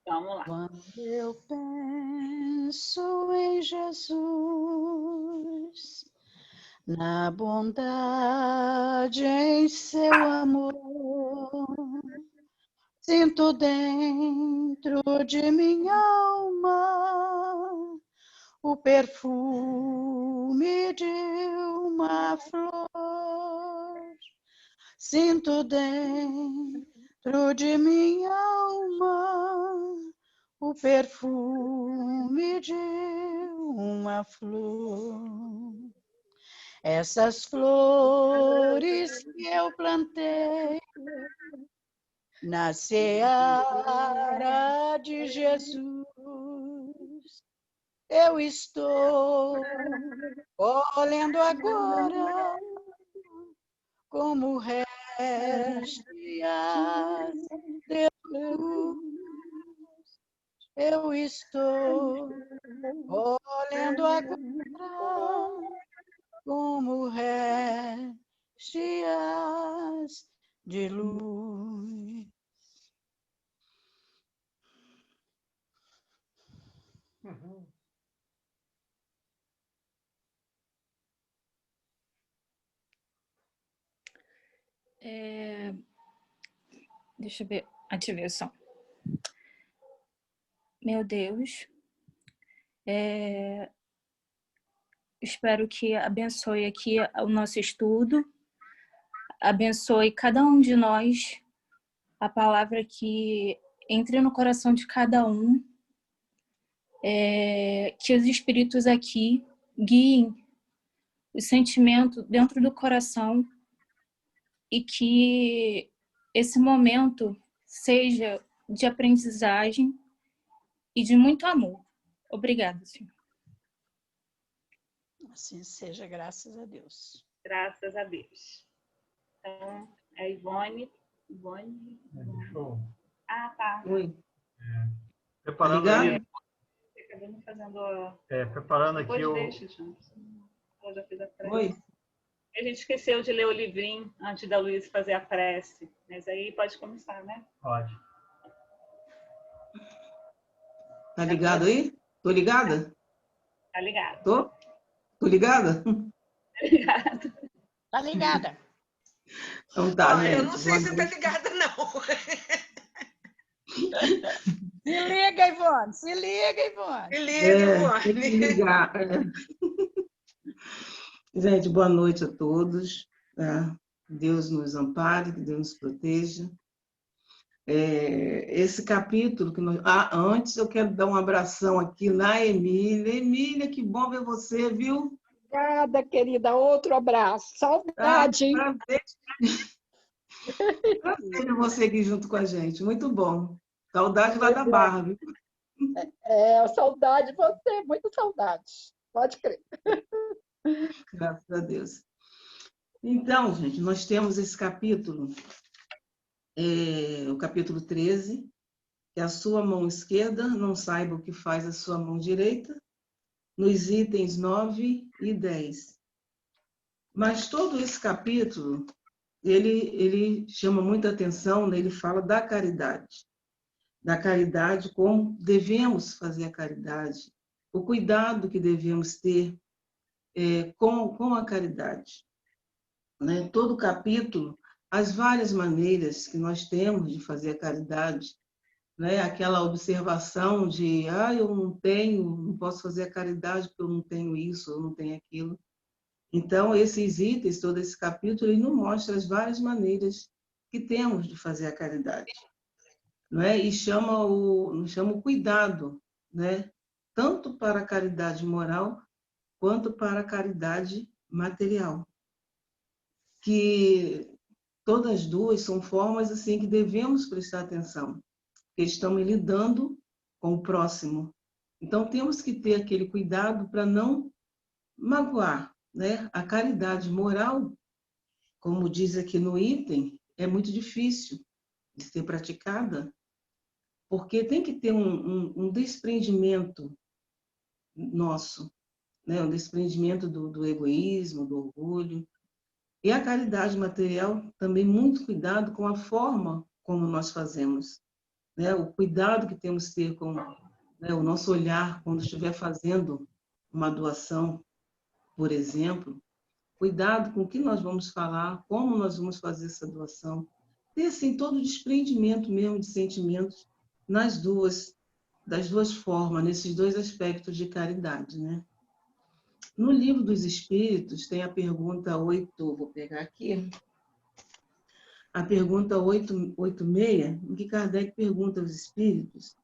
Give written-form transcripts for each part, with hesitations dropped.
Vamos lá. Quando eu penso em Jesus, na bondade em seu amor, sinto dentro de minha alma o perfume de uma flor. Sinto dentro de minha alma o perfume de uma flor. Essas flores que eu plantei na seara de Jesus, eu estou colhendo agora como restos de luz. Eu estou colhendo agora como restos de luz. Deixa eu ver, ativei o som. Meu Deus, espero que abençoe aqui o nosso estudo, abençoe cada um de nós, a palavra que entre no coração de cada um, que os espíritos aqui guiem o sentimento dentro do coração e que esse momento seja de aprendizagem e de muito amor. Obrigada, Senhor. Assim seja, graças a Deus. Graças a Deus. Então, é a Ivone. Ivone. Show. Ah, tá. Oi. Preparando Tá aí. Acabamos fazendo a... Preparando Depois aqui o. deixa, gente. Ela já fez a prece. Oi. A gente esqueceu de ler o livrinho antes da Luísa fazer a prece. Mas aí pode começar, né? Pode. Tá ligado aí? Tô ligada? Tá ligado. Tô ligada? Tá ligado. Tá ligada? Então tá, Ó, gente. eu não sei se tá ligada, não. Se liga, Ivone. Se liga, Ivone. Me liga, Tem que Ivone. ligar. Gente, boa noite a todos. Tá? Deus nos ampare, que Deus nos proteja. Esse capítulo que nós... antes eu quero dar um abração aqui na Emília. Emília, que bom ver você, viu? Obrigada, querida. Outro abraço. Saudade, hein? Prazer ver você aqui junto com a gente. Muito bom. Saudade lá da Barra, viu? Saudade de você, muita saudade. Pode crer. Graças a Deus. Então, gente, nós temos esse capítulo, o capítulo 13, que a sua mão esquerda não saiba o que faz a sua mão direita, nos itens 9 e 10. Mas todo esse capítulo, ele chama muita atenção, né? Ele fala da caridade, como devemos fazer a caridade, o cuidado que devemos ter com a caridade. Né? Todo capítulo, as várias maneiras que nós temos de fazer a caridade, né? Aquela observação de, eu não posso fazer a caridade porque eu não tenho isso, eu não tenho aquilo. Então, esses itens, todo esse capítulo, ele nos mostra as várias maneiras que temos de fazer a caridade. Não é? E chama o cuidado, né? Tanto para a caridade moral, quanto para a caridade material. Que todas as duas são formas assim que devemos prestar atenção, que estamos lidando com o próximo. Então, temos que ter aquele cuidado para não magoar, né? A caridade moral, como diz aqui no item, é muito difícil de ser praticada, porque tem que ter um desprendimento nosso, né? Um desprendimento do egoísmo, do orgulho. E a caridade material, também muito cuidado com a forma como nós fazemos. né? O cuidado que temos que ter com, né, o nosso olhar quando estiver fazendo uma doação, por exemplo. Cuidado com o que nós vamos falar, como nós vamos fazer essa doação. Ter, assim, todo o desprendimento mesmo de sentimentos das duas formas, nesses dois aspectos de caridade, né? No Livro dos Espíritos, tem a pergunta 8, vou pegar aqui, a pergunta 886, em que Kardec pergunta aos espíritos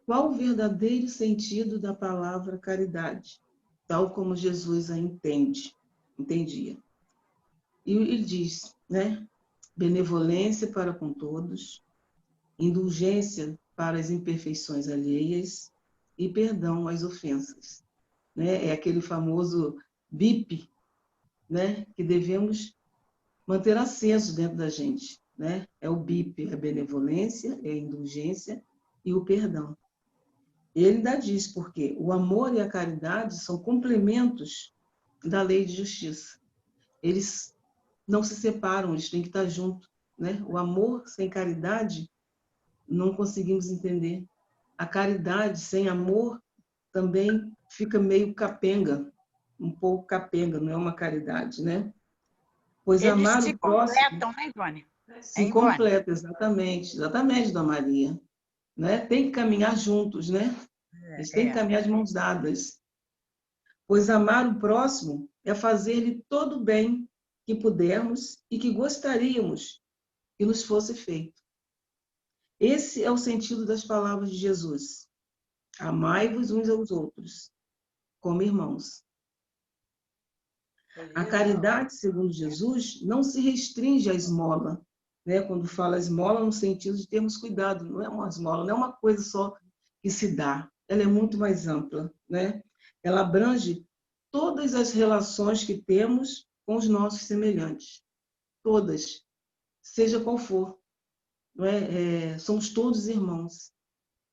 qual o verdadeiro sentido da palavra caridade, tal como Jesus a entendia. E ele diz, né? Benevolência para com todos, indulgência para as imperfeições alheias e perdão às ofensas. Né? É aquele famoso BIP, né? Que devemos manter aceso dentro da gente. Né? É o BIP, é a benevolência, é a indulgência e o perdão. Ele ainda diz porque o amor e a caridade são complementos da lei de justiça. Eles não se separam, eles têm que estar juntos. Né? O amor sem caridade não conseguimos entender. A caridade sem amor também fica meio capenga, um pouco capenga, não é uma caridade, né? Pois Eles amar se o próximo completam, né, Ivone? se completa, exatamente, Dona Maria. Né? Tem que caminhar juntos, né? Eles têm que caminhar de mãos dadas. Pois amar o próximo é fazer-lhe todo o bem que pudermos e que gostaríamos que nos fosse feito. Esse é o sentido das palavras de Jesus. Amai-vos uns aos outros, como irmãos. A caridade, segundo Jesus, não se restringe à esmola. Né? Quando fala esmola, no sentido de termos cuidado, não é uma esmola, não é uma coisa só que se dá. Ela é muito mais ampla. Né? Ela abrange todas as relações que temos com os nossos semelhantes. Todas, seja qual for. Não é? Somos todos irmãos.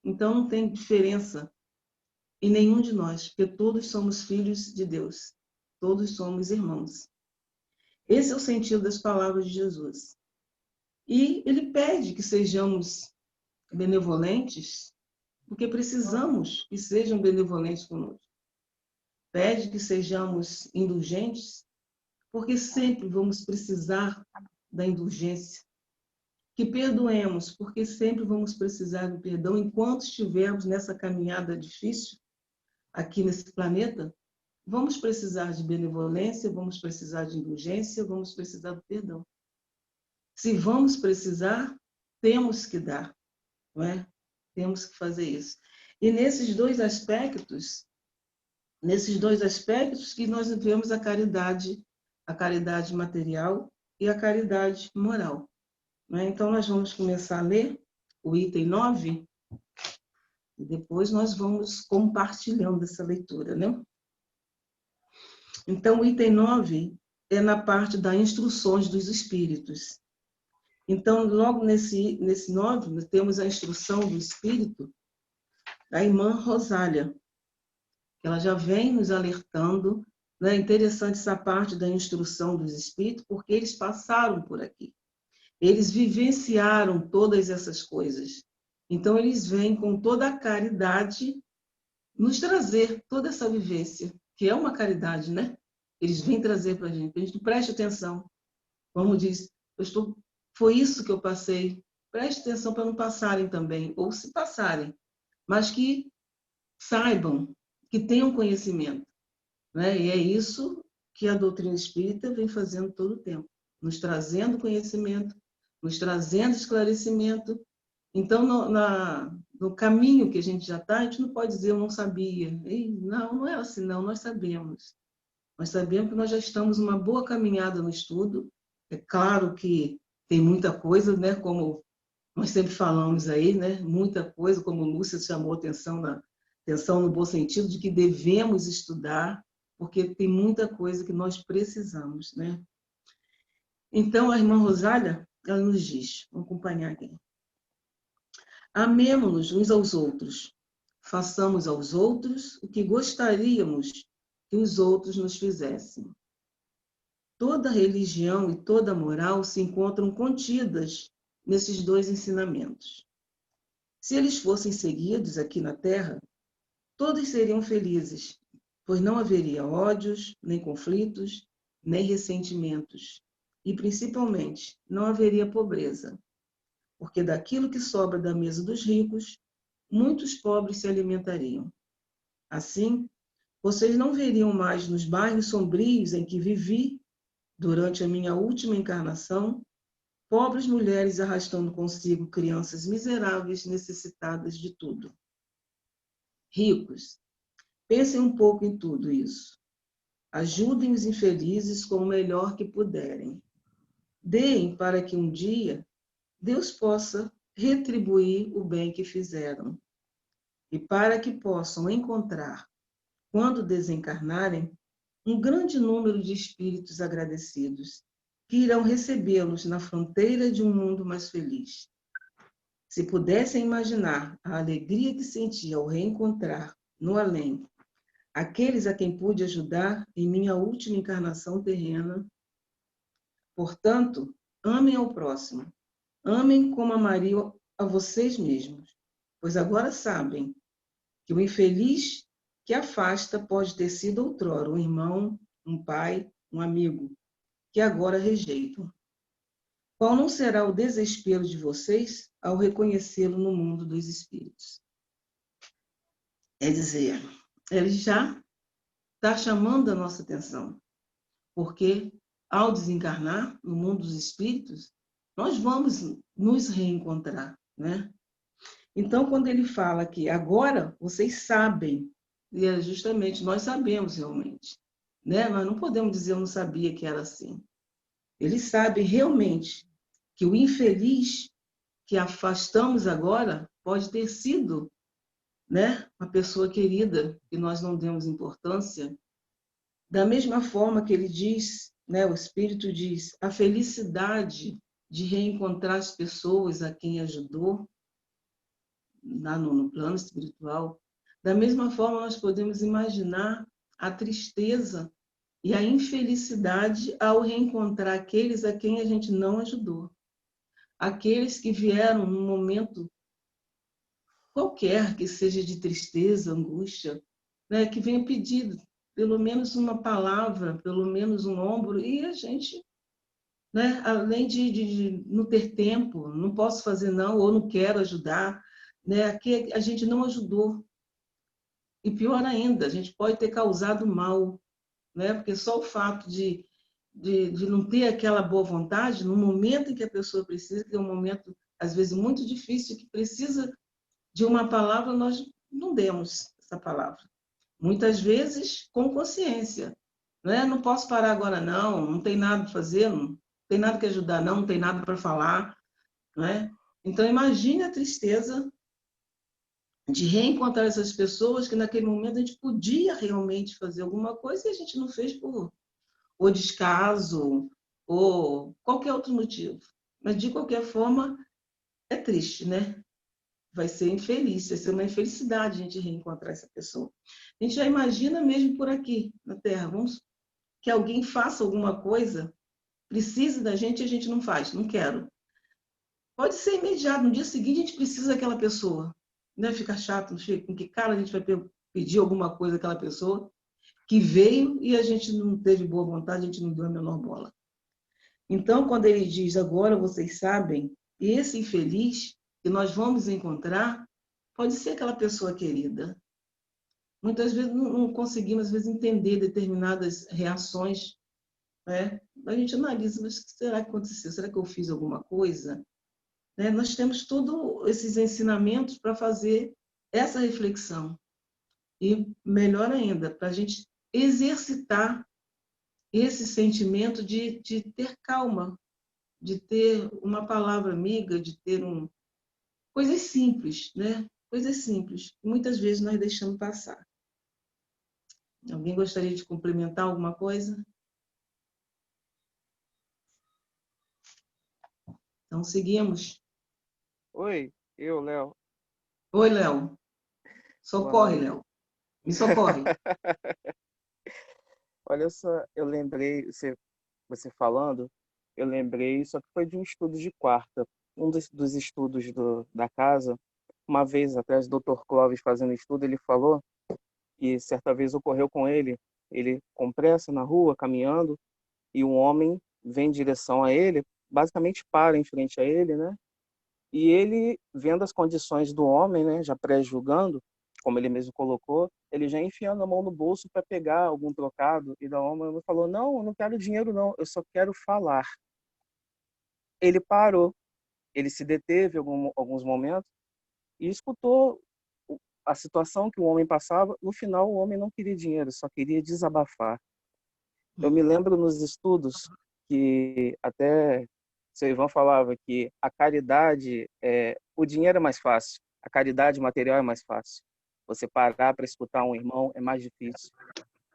Então, não tem diferença em nenhum de nós, porque todos somos filhos de Deus. Todos somos irmãos. Esse é o sentido das palavras de Jesus. E ele pede que sejamos benevolentes, porque precisamos que sejam benevolentes conosco. Pede que sejamos indulgentes, porque sempre vamos precisar da indulgência. Que perdoemos, porque sempre vamos precisar do perdão enquanto estivermos nessa caminhada difícil, aqui nesse planeta. Vamos precisar de benevolência, vamos precisar de indulgência, vamos precisar do perdão. Se vamos precisar, temos que dar, não é? Temos que fazer isso. E nesses dois aspectos que nós vemos a caridade material e a caridade moral. Não é? Então, nós vamos começar a ler o item 9 e depois nós vamos compartilhando essa leitura, né? Então, o item 9 é na parte das instruções dos espíritos. Então, logo nesse 9, nós temos a instrução do espírito da irmã Rosália. Ela já vem nos alertando, né? É interessante essa parte da instrução dos espíritos, porque eles passaram por aqui. Eles vivenciaram todas essas coisas. Então, eles vêm com toda a caridade nos trazer toda essa vivência, que é uma caridade, né? Eles vêm trazer para a gente preste atenção. Como diz, foi isso que eu passei. Preste atenção para não passarem também, ou se passarem, mas que saibam, que tenham conhecimento. Né? E é isso que a doutrina espírita vem fazendo todo o tempo, nos trazendo conhecimento, nos trazendo esclarecimento. Então, no caminho que a gente já está, a gente não pode dizer eu não sabia. Não é assim, não, nós sabemos. Nós sabemos que nós já estamos numa boa caminhada no estudo. É claro que tem muita coisa, né? Como nós sempre falamos aí, né? Muita coisa, como Lúcia chamou atenção no bom sentido, de que devemos estudar, porque tem muita coisa que nós precisamos, né? Então, a irmã Rosália, ela nos diz, vamos acompanhar aqui. Amemo-nos uns aos outros, façamos aos outros o que gostaríamos que os outros nos fizessem. Toda religião e toda moral se encontram contidas nesses dois ensinamentos. Se eles fossem seguidos aqui na terra, todos seriam felizes, pois não haveria ódios, nem conflitos, nem ressentimentos. E, principalmente, não haveria pobreza, porque daquilo que sobra da mesa dos ricos, muitos pobres se alimentariam. Assim, vocês não veriam mais nos bairros sombrios em que vivi durante a minha última encarnação, pobres mulheres arrastando consigo crianças miseráveis necessitadas de tudo. Ricos, pensem um pouco em tudo isso. Ajudem os infelizes com o melhor que puderem. Deem para que um dia Deus possa retribuir o bem que fizeram. E para que possam encontrar, quando desencarnarem, um grande número de espíritos agradecidos, que irão recebê-los na fronteira de um mundo mais feliz. Se pudessem imaginar a alegria que senti ao reencontrar, no além, aqueles a quem pude ajudar em minha última encarnação terrena, portanto, amem ao próximo, amem como amariam a vocês mesmos, pois agora sabem que o infeliz que afasta pode ter sido outrora um irmão, um pai, um amigo, que agora rejeitam. Qual não será o desespero de vocês ao reconhecê-lo no mundo dos espíritos? É dizer, ele já está chamando a nossa atenção, porque ao desencarnar no mundo dos espíritos, nós vamos nos reencontrar, né? Então, quando ele fala que agora vocês sabem, e é justamente nós sabemos realmente, né? Nós não podemos dizer eu não sabia que era assim. Ele sabe realmente que o infeliz que afastamos agora pode ter sido, né, uma pessoa querida que nós não demos importância. Da mesma forma que ele diz, né, o Espírito diz, a felicidade de reencontrar as pessoas a quem ajudou lá no plano espiritual. Da mesma forma, nós podemos imaginar a tristeza e a infelicidade ao reencontrar aqueles a quem a gente não ajudou. Aqueles que vieram num momento qualquer, que seja de tristeza, angústia, né, que venha pedido pelo menos uma palavra, pelo menos um ombro, e a gente, né, além de não ter tempo, não posso fazer não, ou não quero ajudar, né, que a gente não ajudou. E pior ainda, a gente pode ter causado mal, né, porque só o fato de não ter aquela boa vontade, no momento em que a pessoa precisa, que é um momento, às vezes, muito difícil, que precisa de uma palavra, nós não demos essa palavra. Muitas vezes, com consciência. Né? Não posso parar agora, não tem nada para fazer, não tem nada que ajudar, não tem nada para falar. Né? Então, imagine a tristeza de reencontrar essas pessoas que, naquele momento, a gente podia realmente fazer alguma coisa e a gente não fez por ou descaso, ou qualquer outro motivo. Mas, de qualquer forma, é triste, né? Vai ser infeliz, vai ser uma infelicidade a gente reencontrar essa pessoa. A gente já imagina mesmo por aqui, na Terra, vamos que alguém faça alguma coisa, precise da gente e a gente não faz, não quero. Pode ser imediato, no dia seguinte a gente precisa daquela pessoa. Né? Fica chato, com que cara a gente vai pedir alguma coisa àquela pessoa que veio e a gente não teve boa vontade, a gente não deu a menor bola. Então, quando ele diz, agora vocês sabem, esse infeliz que nós vamos encontrar, pode ser aquela pessoa querida. Muitas vezes não conseguimos, às vezes, entender determinadas reações. Né? A gente analisa, mas o que será que aconteceu? Será que eu fiz alguma coisa? Né? Nós temos todos esses ensinamentos para fazer essa reflexão. E, melhor ainda, para a gente exercitar esse sentimento de ter calma, de ter uma palavra amiga, de ter coisas simples, né? Coisas simples, que muitas vezes nós deixamos passar. Alguém gostaria de complementar alguma coisa? Então, seguimos. Oi, eu, Léo. Oi, Léo. Socorre, Léo. Me socorre. Olha só, eu lembrei, você falando, eu lembrei, só que foi de um estudo de quarta. Um dos estudos da casa uma vez atrás, o Dr. Clóvis fazendo estudo, ele falou que certa vez ocorreu com ele com pressa na rua, caminhando, e um homem vem em direção a ele, basicamente para em frente a ele, né? E ele, vendo as condições do homem, né, já pré-julgando, como ele mesmo colocou, ele já enfiando a mão no bolso para pegar algum trocado, e da homem falou, não, eu não quero dinheiro não, eu só quero falar. Ele parou, ele se deteve alguns momentos e escutou a situação que o homem passava. No final, o homem não queria dinheiro, só queria desabafar. Eu me lembro nos estudos que até seu Ivan falava que a caridade, o dinheiro é mais fácil, a caridade material é mais fácil. Você parar para escutar um irmão é mais difícil.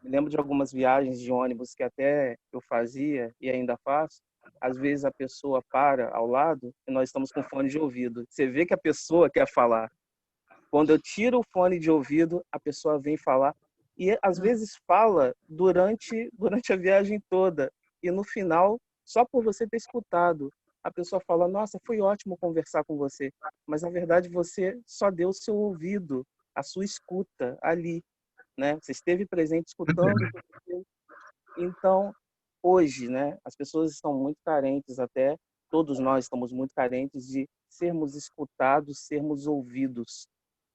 Me lembro de algumas viagens de ônibus que até eu fazia e ainda faço. Às vezes a pessoa para ao lado e nós estamos com fone de ouvido. Você vê que a pessoa quer falar. Quando eu tiro o fone de ouvido, a pessoa vem falar. E às vezes fala durante a viagem toda. E no final, só por você ter escutado, a pessoa fala, nossa, foi ótimo conversar com você. Mas na verdade você só deu o seu ouvido, a sua escuta ali, né? Você esteve presente escutando. Então, hoje, né, as pessoas estão muito carentes, até todos nós estamos muito carentes de sermos escutados, sermos ouvidos,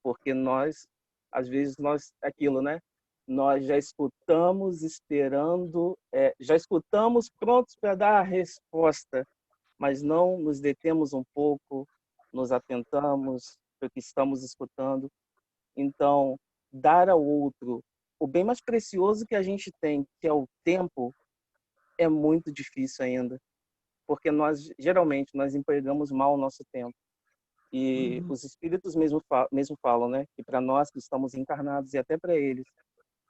porque nós, às vezes, aquilo, né? Nós já escutamos esperando, já escutamos prontos para dar a resposta, mas não nos detemos um pouco, nos atentamos para o que estamos escutando. Então, dar ao outro o bem mais precioso que a gente tem, que é o tempo, é muito difícil ainda, porque geralmente nós empregamos mal o nosso tempo. E os espíritos mesmo falam, né, que para nós que estamos encarnados e até para eles,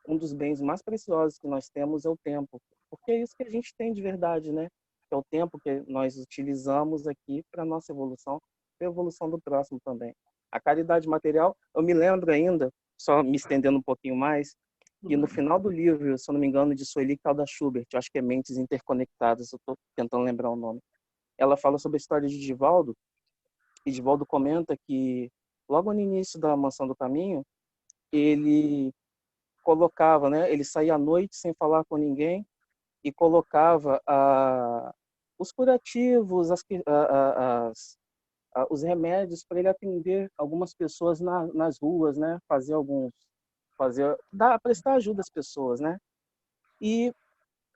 um dos bens mais preciosos que nós temos é o tempo, porque é isso que a gente tem de verdade, né? É o tempo que nós utilizamos aqui para nossa evolução e a evolução do próximo também. A caridade material, eu me lembro ainda, só me estendendo um pouquinho mais, que no final do livro, se eu não me engano, de Sueli Calda Schubert, eu acho que é Mentes Interconectadas, eu estou tentando lembrar o nome, ela fala sobre a história de Divaldo, e Divaldo comenta que logo no início da Mansão do Caminho, ele colocava, né, ele saía à noite sem falar com ninguém e colocava os curativos, os remédios para ele atender algumas pessoas nas ruas, né, prestar ajuda às pessoas, né? E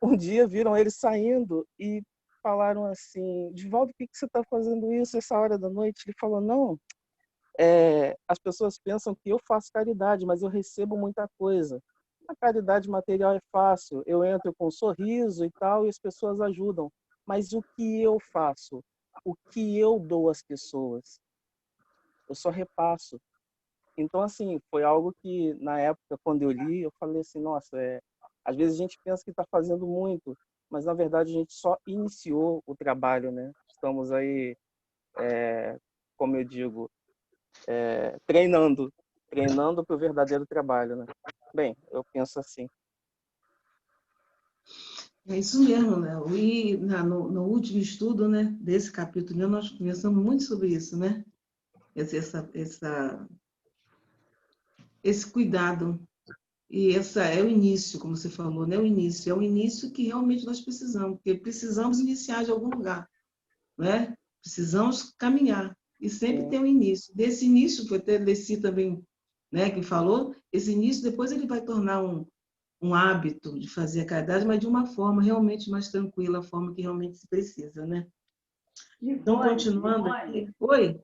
um dia viram ele saindo e falaram assim, Divaldo, por que você está fazendo isso essa hora da noite? Ele falou, não, as pessoas pensam que eu faço caridade, mas eu recebo muita coisa. A caridade material é fácil, eu entro com um sorriso e tal, e as pessoas ajudam. Mas o que eu faço? O que eu dou às pessoas? Eu só repasso. Então, assim, foi algo que, na época, quando eu li, eu falei assim, nossa, às vezes a gente pensa que está fazendo muito, mas, na verdade, a gente só iniciou o trabalho, né? Estamos aí, como eu digo, treinando para o verdadeiro trabalho, né? Bem, eu penso assim. É isso mesmo, né? E no último estudo, né, desse capítulo, nós conversamos muito sobre isso, né? Esse cuidado. E esse é o início, como você falou, né? O início. É o início que realmente nós precisamos, porque precisamos iniciar de algum lugar, né? Precisamos caminhar. E sempre tem um início. Desse início, foi até Leci também, né, que falou, esse início depois ele vai tornar um hábito de fazer a caridade, mas de uma forma realmente mais tranquila, a forma que realmente se precisa, né? Então, continuando aqui. Oi?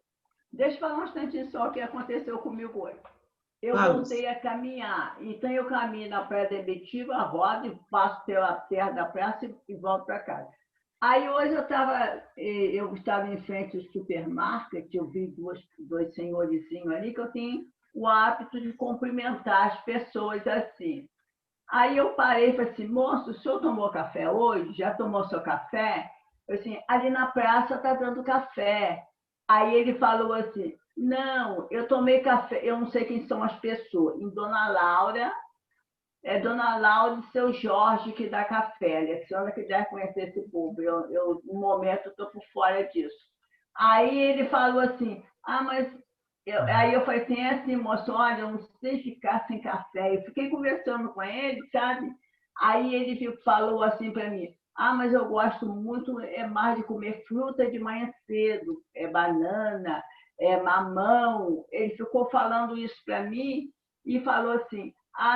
Deixa eu falar um instantinho só o que aconteceu comigo hoje. Eu Fala. voltei a caminhar, então eu caminho na Praia da Betiva, rodo e passo pela terra da praça e volto para casa. Aí hoje eu estava em frente ao supermarket, eu vi dois senhorizinhos ali que eu tenho o hábito de cumprimentar as pessoas assim. Aí eu parei e falei assim, moço, o senhor tomou café hoje? Já tomou seu café? Eu assim, ali na praça está dando café. Aí ele falou assim, não, eu tomei café, eu não sei quem são as pessoas. Em Dona Laura, Dona Laura e seu Jorge que dá café. A senhora que deve conhecer esse povo. No momento, estou por fora disso. Aí ele falou assim, mas Aí eu falei assim, moço, olha, eu não sei ficar sem café. Eu fiquei conversando com ele, sabe? Aí ele falou assim para mim, mas eu gosto muito mais de comer fruta de manhã cedo, banana, mamão. Ele ficou falando isso para mim e falou assim,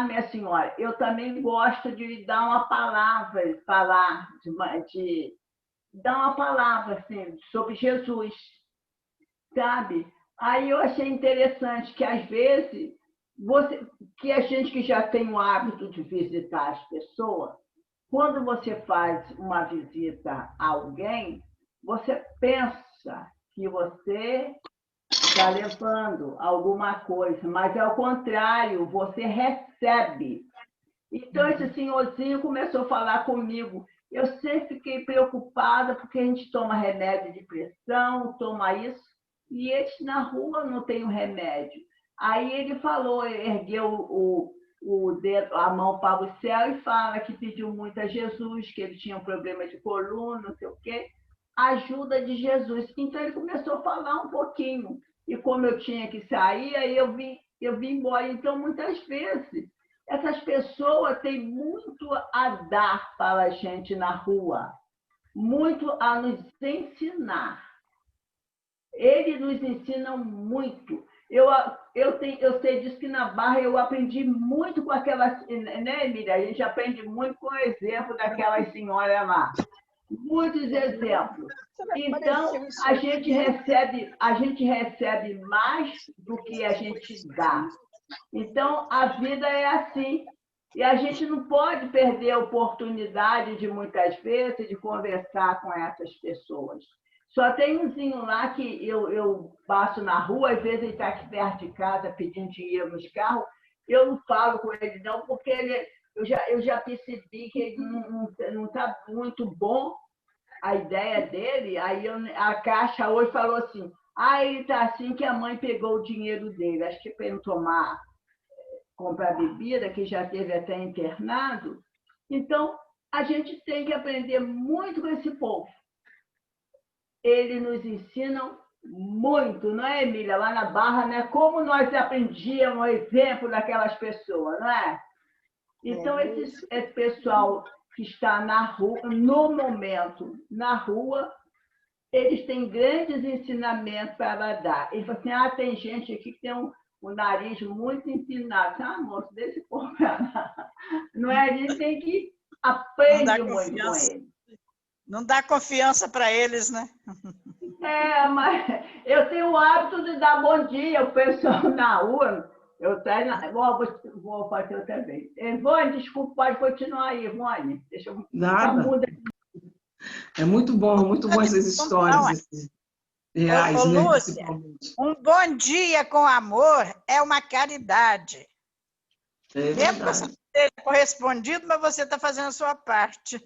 minha senhora, eu também gosto de dar uma palavra, dar uma palavra assim, sobre Jesus, sabe? Aí eu achei interessante que, às vezes, que a gente que já tem o hábito de visitar as pessoas, quando você faz uma visita a alguém, você pensa que você está levando alguma coisa, mas, ao contrário, você recebe. Então, esse senhorzinho começou a falar comigo. Eu sempre fiquei preocupada, porque a gente toma remédio de pressão, toma isso, e eles na rua não tem o remédio. Aí ele falou, ergueu o dedo, a mão para o céu e fala que pediu muito a Jesus, que ele tinha um problema de coluna, não sei o quê, ajuda de Jesus. Então ele começou a falar um pouquinho. E como eu tinha que sair, aí eu vim embora. Então, muitas vezes, essas pessoas têm muito a dar para a gente na rua, muito a nos ensinar. Eles nos ensinam muito. Eu sei disso que na Barra eu aprendi muito com aquelas, né, Emília? A gente aprende muito com o exemplo daquelas senhoras lá. Muitos exemplos. Então, a gente recebe mais do que a gente dá. Então, a vida é assim. E a gente não pode perder a oportunidade de, muitas vezes, de conversar com essas pessoas. Só tem umzinho lá que eu passo na rua, às vezes ele está aqui perto de casa pedindo dinheiro nos carros. Eu não falo com ele, não, porque eu já percebi que ele não está muito bom a ideia dele. Aí a Caixa hoje falou assim, ele está assim que a mãe pegou o dinheiro dele. Acho que para ele não comprar bebida, que já teve até internado. Então, a gente tem que aprender muito com esse povo. Eles nos ensinam muito, não é, Emília? Lá na Barra, né? Como nós aprendíamos o exemplo daquelas pessoas, não é? Então, esse pessoal que está na rua, no momento, na rua, eles têm grandes ensinamentos para dar. Eles falam assim, tem gente aqui que tem um nariz muito empinado. Moço, deixa eu comprar. Não é? A gente tem que aprender muito com eles. Não dá confiança para eles, né? Mas eu tenho o hábito de dar bom dia ao pessoal na rua. Vou fazer outra vez. Ivone, desculpa, pode continuar aí, Ivone. Deixa eu... Nada. É muito bom essas histórias reais, ô, né? Lúcia, um bom dia com amor é uma caridade. Mesmo que você não esteja correspondido, mas você está fazendo a sua parte.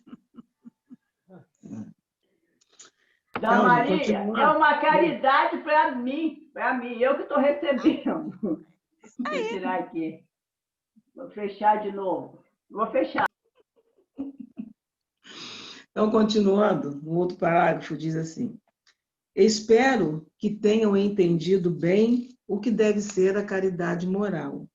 Da Maria, é uma caridade para mim, eu que estou recebendo. Vou tirar aqui. Vou fechar de novo. Vou fechar. Então, continuando, um outro parágrafo diz assim: espero que tenham entendido bem o que deve ser a caridade moral.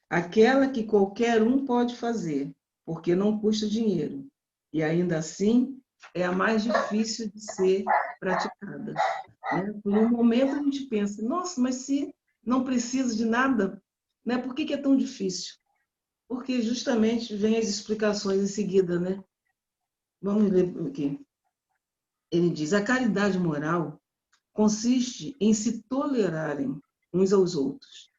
Aquela que qualquer um pode fazer, porque não custa dinheiro, e ainda assim é a mais difícil de ser praticada. Né? Por um momento a gente pensa, nossa, mas se não precisa de nada, né? Por que é tão difícil? Porque justamente vem as explicações em seguida, né? Vamos ler aqui. Ele diz, a caridade moral consiste em se tolerarem uns aos outros.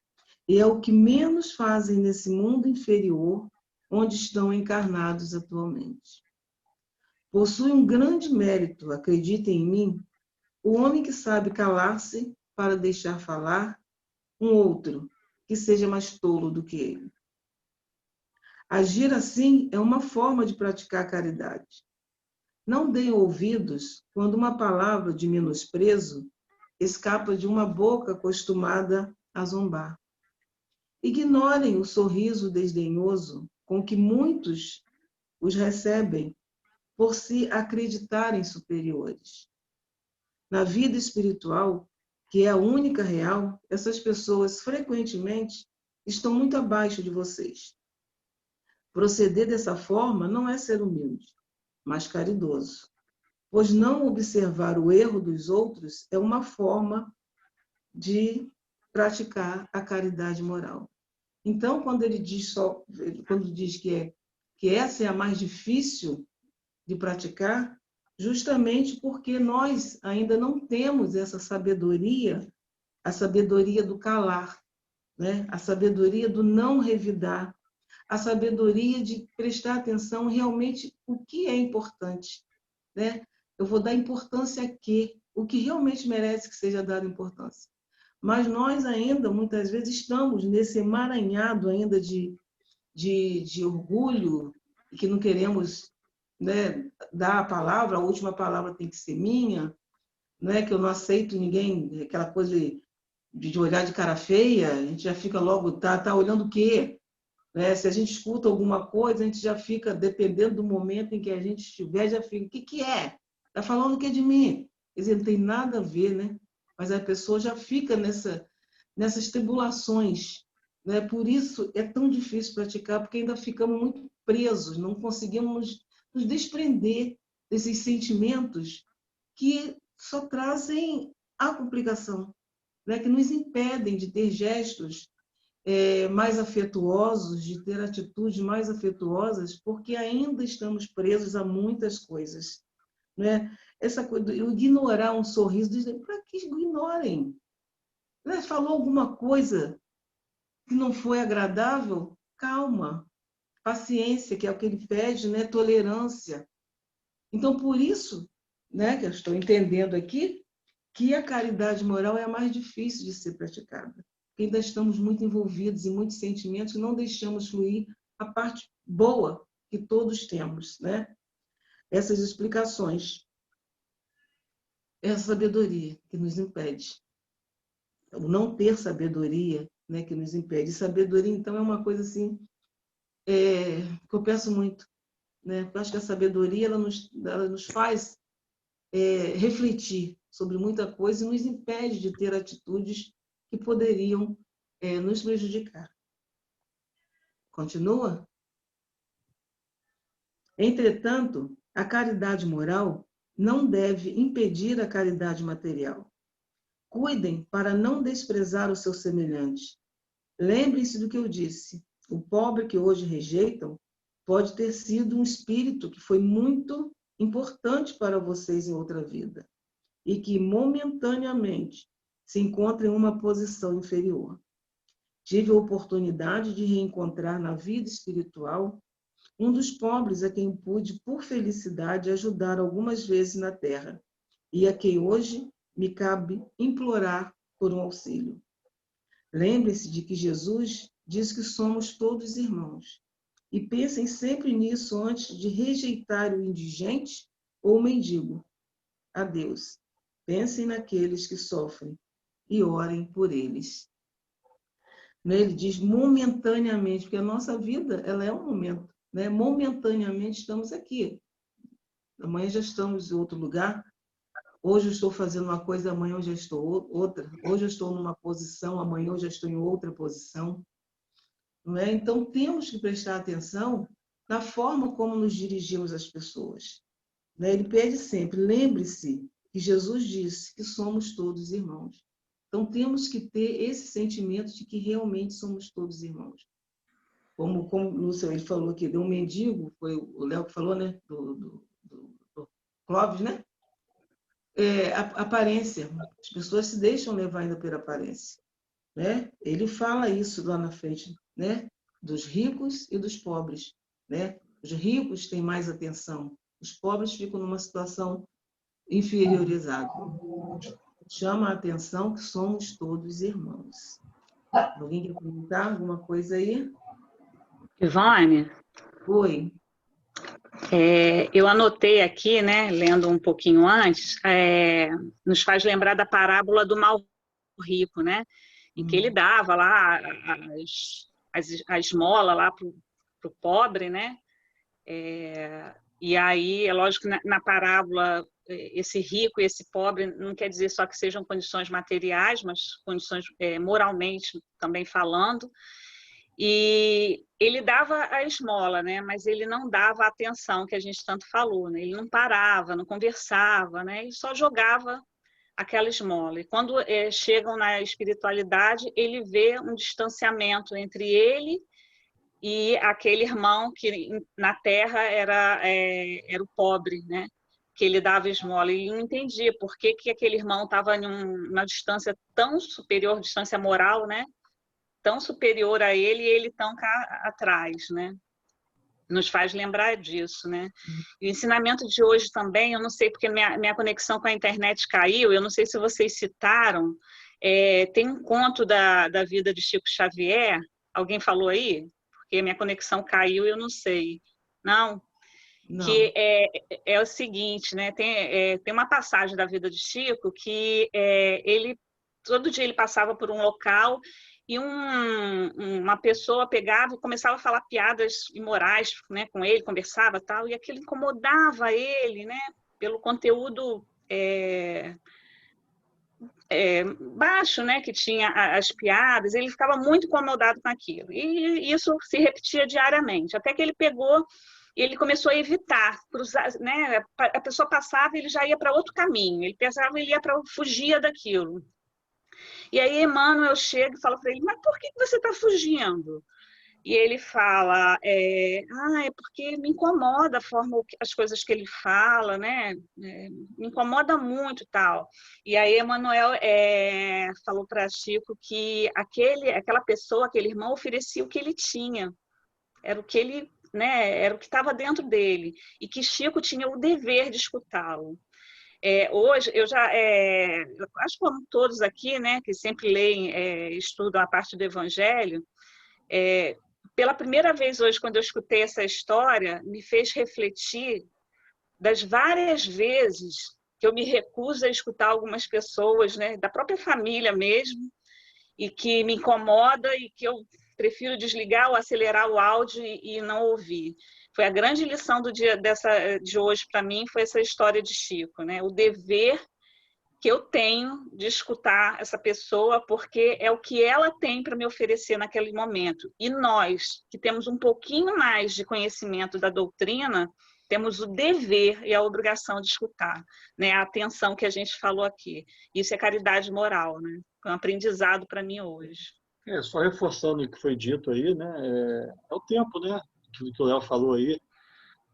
E é o que menos fazem nesse mundo inferior onde estão encarnados atualmente. Possui um grande mérito, acreditem em mim, o homem que sabe calar-se para deixar falar um outro que seja mais tolo do que ele. Agir assim é uma forma de praticar a caridade. Não deem ouvidos quando uma palavra de menosprezo escapa de uma boca acostumada a zombar. Ignorem o sorriso desdenhoso com que muitos os recebem por se acreditarem superiores. Na vida espiritual, que é a única real, essas pessoas frequentemente estão muito abaixo de vocês. Proceder dessa forma não é ser humilde, mas caridoso, pois não observar o erro dos outros é uma forma de praticar a caridade moral. Então, quando ele diz que essa é a mais difícil de praticar, justamente porque nós ainda não temos essa sabedoria, a sabedoria do calar, né? A sabedoria do não revidar, a sabedoria de prestar atenção realmente o que é importante, né? Eu vou dar importância a quê? O que realmente merece que seja dado importância. Mas nós ainda, muitas vezes, estamos nesse emaranhado ainda de orgulho, que não queremos, né, dar a palavra, a última palavra tem que ser minha, né, que eu não aceito ninguém, aquela coisa de olhar de cara feia, a gente já fica logo, tá olhando o quê? Né? Se a gente escuta alguma coisa, a gente já fica, dependendo do momento em que a gente estiver, já fica, o que é? Está falando o que de mim? Quer dizer, não tem nada a ver, né? Mas a pessoa já fica nessas tribulações, né? Por isso é tão difícil praticar, porque ainda ficamos muito presos, não conseguimos nos desprender desses sentimentos que só trazem a complicação, né? Que nos impedem de ter gestos mais afetuosos, de ter atitudes mais afetuosas, porque ainda estamos presos a muitas coisas, né? Essa coisa, ignorar um sorriso, para que ignorem? Né? Falou alguma coisa que não foi agradável? Calma, paciência, que é o que ele pede, né? Tolerância. Então, por isso, né, que eu estou entendendo aqui, que a caridade moral é a mais difícil de ser praticada. Porque ainda estamos muito envolvidos em muitos sentimentos e não deixamos fluir a parte boa que todos temos, né? Essas explicações. Essa sabedoria que nos impede. O não ter sabedoria, né, que nos impede. E sabedoria, então, é uma coisa assim, que eu peço muito. Né? Eu acho que a sabedoria ela nos faz refletir sobre muita coisa e nos impede de ter atitudes que poderiam nos prejudicar. Continua? Entretanto, a caridade moral não deve impedir a caridade material. Cuidem para não desprezar o seu semelhante. Lembrem-se do que eu disse. O pobre que hoje rejeitam pode ter sido um espírito que foi muito importante para vocês em outra vida e que momentaneamente se encontra em uma posição inferior. Tive a oportunidade de reencontrar na vida espiritual um dos pobres a quem pude, por felicidade, ajudar algumas vezes na terra e a quem hoje me cabe implorar por um auxílio. Lembre-se de que Jesus diz que somos todos irmãos. E pensem sempre nisso antes de rejeitar o indigente ou o mendigo. Adeus. Pensem naqueles que sofrem e orem por eles. Ele diz momentaneamente, porque a nossa vida ela é um momento. Né? Momentaneamente estamos aqui. Amanhã já estamos em outro lugar. Hoje eu estou fazendo uma coisa, amanhã eu já estou outra. Hoje eu estou numa posição, amanhã eu já estou em outra posição. Não é? Então, temos que prestar atenção na forma como nos dirigimos às pessoas. Né? Ele pede sempre, lembre-se que Jesus disse que somos todos irmãos. Então, temos que ter esse sentimento de que realmente somos todos irmãos. Como Lúcio, ele falou que deu um mendigo, foi o Léo que falou, né? Do Clóvis, né? Aparência. As pessoas se deixam levar ainda pela aparência. Né? Ele fala isso lá na frente, né? Dos ricos e dos pobres. Né? Os ricos têm mais atenção, os pobres ficam numa situação inferiorizada. Chama a atenção que somos todos irmãos. Alguém quer perguntar alguma coisa aí? Ivone? Oi. Eu anotei aqui, né, lendo um pouquinho antes, nos faz lembrar da parábola do mal rico, né? Em que ele dava lá a esmola lá para o pobre, né? E aí, é lógico que na parábola esse rico e esse pobre não quer dizer só que sejam condições materiais, mas condições moralmente também falando. E ele dava a esmola, né? Mas ele não dava a atenção que a gente tanto falou, né? Ele não parava, não conversava, né? Ele só jogava aquela esmola. E quando chegam na espiritualidade, ele vê um distanciamento entre ele e aquele irmão que na Terra era o pobre, né? Que ele dava esmola. E não entendia por que aquele irmão estava em uma distância tão superior, distância moral, né? Tão superior a ele e ele tão cá atrás, né? Nos faz lembrar disso, né? E o ensinamento de hoje também, eu não sei porque minha conexão com a internet caiu, eu não sei se vocês citaram, tem um conto da vida de Chico Xavier, alguém falou aí? Porque minha conexão caiu e eu não sei. Não? Não. Que é o seguinte, né? Tem uma passagem da vida de Chico que todo dia ele passava por um local e uma pessoa pegava e começava a falar piadas imorais, né, com ele, conversava tal, e aquilo incomodava ele, né, pelo conteúdo baixo, né, que tinha as piadas, ele ficava muito incomodado com aquilo. E isso se repetia diariamente, até que ele pegou e ele começou a evitar, cruzar, né, a pessoa passava e ele já ia para outro caminho, ele pensava que ele ia fugia daquilo. E aí Emmanuel chega e fala para ele, mas por que você está fugindo? E ele fala, é porque me incomoda a forma, as coisas que ele fala, né? Me incomoda muito e tal. E aí Emmanuel falou para Chico que aquela pessoa, aquele irmão, oferecia o que ele tinha. Era o que ele, né? Era o que estava dentro dele. E que Chico tinha o dever de escutá-lo. Hoje, eu já acho que como todos aqui, né, que sempre leem, estudam a parte do Evangelho, pela primeira vez hoje, quando eu escutei essa história, me fez refletir das várias vezes que eu me recuso a escutar algumas pessoas, né, da própria família mesmo, e que me incomoda e que eu prefiro desligar ou acelerar o áudio e não ouvir. Foi a grande lição do dia de hoje para mim, foi essa história de Chico, né? O dever que eu tenho de escutar essa pessoa, porque é o que ela tem para me oferecer naquele momento. E nós, que temos um pouquinho mais de conhecimento da doutrina, temos o dever e a obrigação de escutar, né? A atenção que a gente falou aqui. Isso é caridade moral, né? Foi um aprendizado para mim hoje. Só reforçando o que foi dito aí, né? É o tempo, né? Aquilo que o Léo falou aí,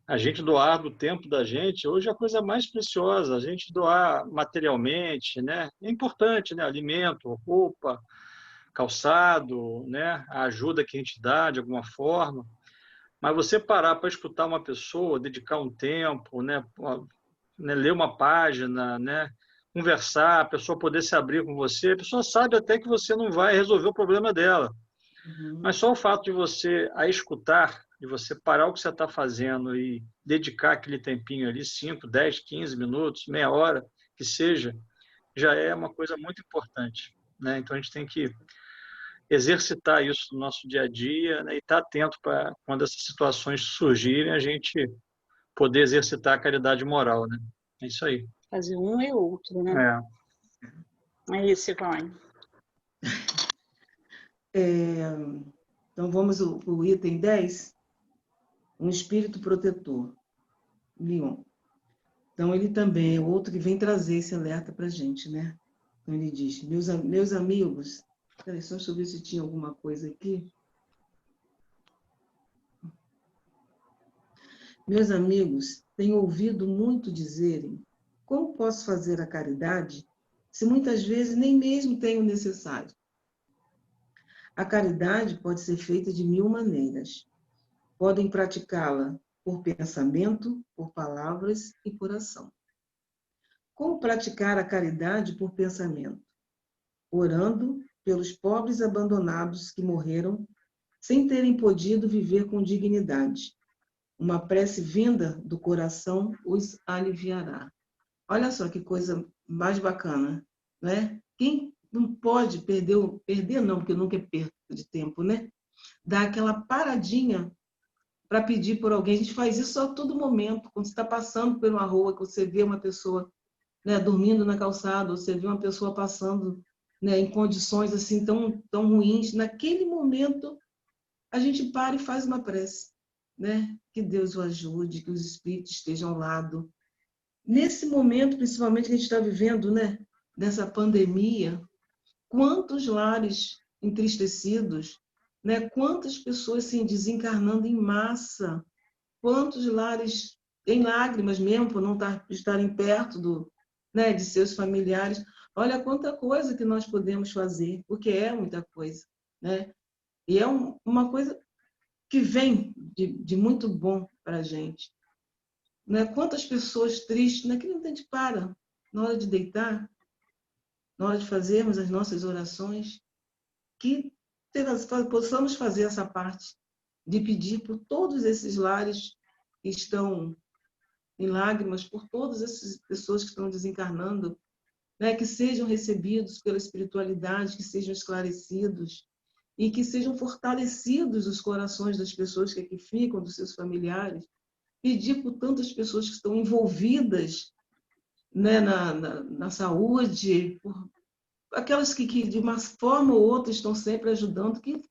a gente doar do tempo da gente, hoje é a coisa mais preciosa, a gente doar materialmente, né? É importante, né? Alimento, roupa, calçado, né? A ajuda que a gente dá de alguma forma, mas você parar para escutar uma pessoa, dedicar um tempo, né? Ler uma página, né? Conversar, a pessoa poder se abrir com você, a pessoa sabe até que você não vai resolver o problema dela. Mas só o fato de você a escutar, de você parar o que você está fazendo e dedicar aquele tempinho ali, 5, 10, 15 minutos, meia hora, que seja, já é uma coisa muito importante, né? Então a gente tem que exercitar isso no nosso dia a dia, né? E estar atento para quando essas situações surgirem, a gente poder exercitar a caridade moral, né? É isso aí. Fazer um e outro, né? É isso, Ivone. Então, vamos ao item 10. Um espírito protetor. Leon. Então, ele também é outro que vem trazer esse alerta para a gente, né? Então, ele diz, meus amigos... Peraí, só deixa eu ver se tinha alguma coisa aqui. Meus amigos, tenho ouvido muito dizerem como posso fazer a caridade se muitas vezes nem mesmo tenho o necessário. A caridade pode ser feita de 1000 maneiras. Podem praticá-la por pensamento, por palavras e por ação. Como praticar a caridade por pensamento? Orando pelos pobres abandonados que morreram sem terem podido viver com dignidade. Uma prece vinda do coração os aliviará. Olha só que coisa mais bacana, né? Quem não pode perder não, porque nunca é perda de tempo, né? Dar aquela paradinha para pedir por alguém. A gente faz isso a todo momento. Quando você está passando por uma rua, que você vê uma pessoa, né, dormindo na calçada, ou você vê uma pessoa passando, né, em condições assim tão ruins, naquele momento a gente para e faz uma prece, né? Que Deus o ajude, que os espíritos estejam ao lado. Nesse momento, principalmente que a gente está vivendo, né, dessa pandemia, quantos lares entristecidos, né? Quantas pessoas assim, desencarnando em massa, quantos lares em lágrimas mesmo por não estarem perto né, de seus familiares. Olha quanta coisa que nós podemos fazer, porque é muita coisa, né? E é uma coisa que vem de muito bom para a gente. Né? Quantas pessoas tristes, naquele momento a gente para, na hora de deitar, na hora de fazermos as nossas orações, que possamos fazer essa parte de pedir por todos esses lares que estão em lágrimas, por todas essas pessoas que estão desencarnando, né? Que sejam recebidos pela espiritualidade, que sejam esclarecidos e que sejam fortalecidos os corações das pessoas que aqui ficam, dos seus familiares. Pedir por tantas pessoas que estão envolvidas, né, na saúde, por aquelas que de uma forma ou outra estão sempre ajudando, que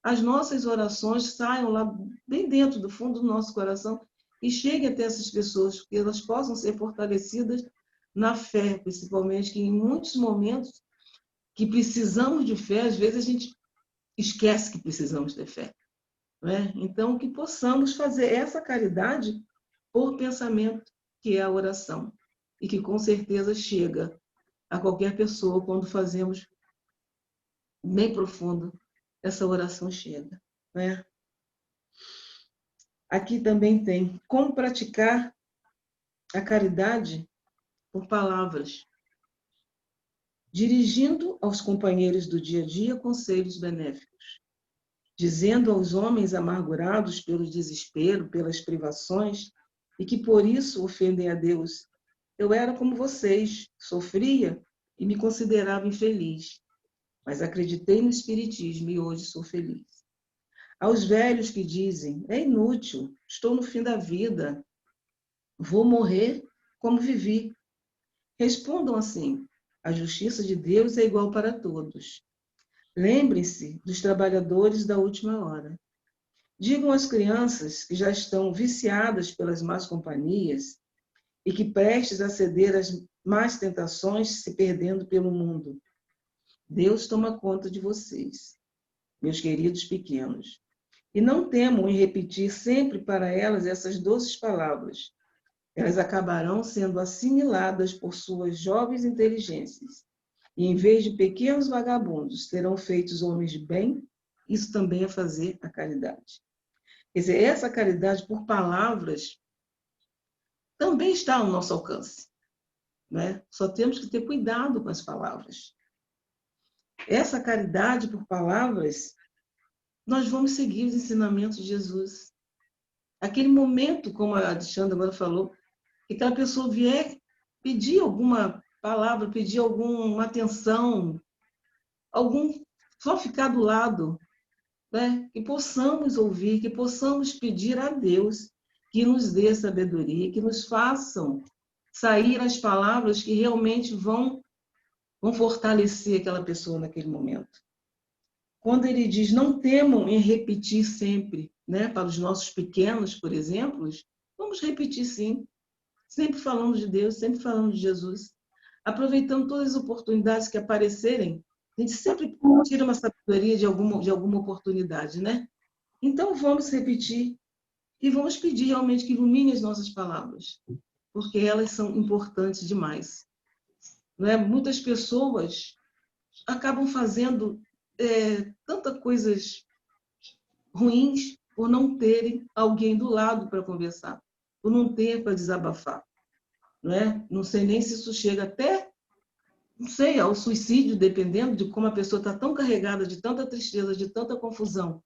as nossas orações saiam lá bem dentro do fundo do nosso coração e cheguem até essas pessoas, que elas possam ser fortalecidas na fé, principalmente, que em muitos momentos que precisamos de fé, às vezes a gente esquece que precisamos ter fé. Não é? Então, que possamos fazer essa caridade por pensamento, que é a oração, e que com certeza chega a qualquer pessoa quando fazemos bem profundo, essa oração chega. Não é? Aqui também tem como praticar a caridade por palavras, dirigindo aos companheiros do dia a dia conselhos benéficos, dizendo aos homens amargurados pelo desespero, pelas privações, e que por isso ofendem a Deus: eu era como vocês, sofria e me considerava infeliz, mas acreditei no Espiritismo e hoje sou feliz. Aos velhos que dizem: é inútil, estou no fim da vida, vou morrer como vivi. Respondam assim: a justiça de Deus é igual para todos. Lembrem-se dos trabalhadores da última hora. Digam às crianças que já estão viciadas pelas más companhias e que prestes a ceder às más tentações, se perdendo pelo mundo: Deus toma conta de vocês, meus queridos pequenos. E não temam em repetir sempre para elas essas doces palavras. Elas acabarão sendo assimiladas por suas jovens inteligências. E em vez de pequenos vagabundos, serão feitos homens de bem. Isso também é fazer a caridade. Quer dizer, essa caridade por palavras também está ao nosso alcance. Né? Só temos que ter cuidado com as palavras. Essa caridade por palavras, nós vamos seguir os ensinamentos de Jesus. Aquele momento, como a Alexandra agora falou, que aquela pessoa vier pedir alguma palavra, pedir alguma atenção, só ficar do lado, né? Que possamos ouvir, que possamos pedir a Deus que nos dê sabedoria, que nos façam sair as palavras que realmente vão fortalecer aquela pessoa naquele momento. Quando ele diz: não temam em repetir sempre, né? Para os nossos pequenos, por exemplo, vamos repetir sim, sempre falando de Deus, sempre falando de Jesus, aproveitando todas as oportunidades que aparecerem. A gente sempre tira uma sabedoria de alguma oportunidade, né? Então vamos repetir e vamos pedir realmente que ilumine as nossas palavras, porque elas são importantes demais. Não é? Muitas pessoas acabam fazendo tantas coisas ruins por não terem alguém do lado para conversar, por não ter para desabafar. Não é? Não sei nem se isso chega até, não sei, ao suicídio, dependendo de como a pessoa está tão carregada de tanta tristeza, de tanta confusão,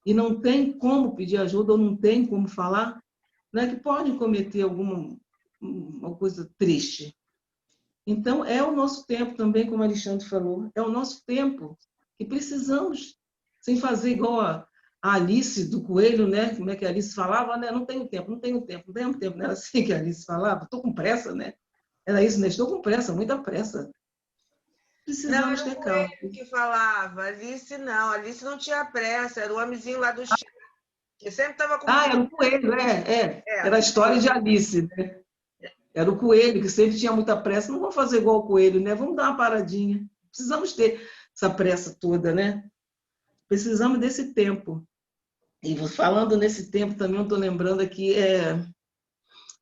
e não tem como pedir ajuda ou não tem como falar, né, que pode cometer alguma coisa triste. Então, é o nosso tempo também, como a Alexandre falou, é o nosso tempo que precisamos, sem fazer igual a Alice do Coelho, né? Como é que a Alice falava, né? Não tenho tempo, não tenho tempo, não tenho tempo. Não era assim que a Alice falava? Estou com pressa, né? Era isso, né? Estou com pressa, muita pressa. Precisamos Não, era ter o calma. Coelho que falava. Alice não, Alice não tinha pressa, era o homenzinho lá do Chico, que sempre estava com Ah, era o Coelho, Era a história de Alice, né? Era o Coelho, que sempre tinha muita pressa. Não vamos fazer igual o Coelho, né? Vamos dar uma paradinha. Precisamos ter essa pressa toda, né? Precisamos desse tempo. E falando nesse tempo também, eu estou lembrando aqui,